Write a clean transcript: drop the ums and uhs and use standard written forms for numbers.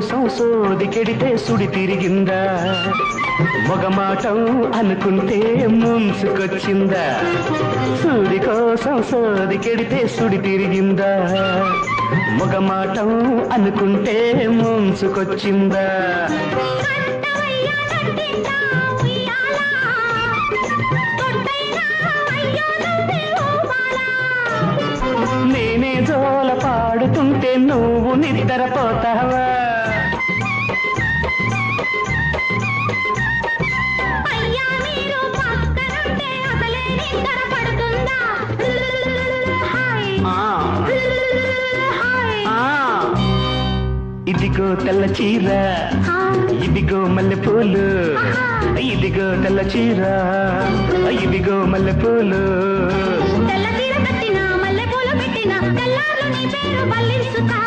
కోసం సోదికెడితే సుడి తిరిగిందా మొగమాటం అనుకుంటే ముంచుకొచ్చిందా సూది కోసం సోదికెడితే సుడి తిరిగిందా మొగమాటం అనుకుంటే ముంచుకొచ్చిందా నేనే జోల పాడుతుంటే నువ్వు నిద్రపోతావా ఇదిగో తెల్ల చీర ఇదిగో మల్లెపూలు ఇదిగో తెల్ల చీర ఇదిగో మల్లెపూలు తెల్ల చీర కట్టినా మల్లెపూలు పెట్టినా తెల్లార్లు నీ పేరు బల్లిసుతా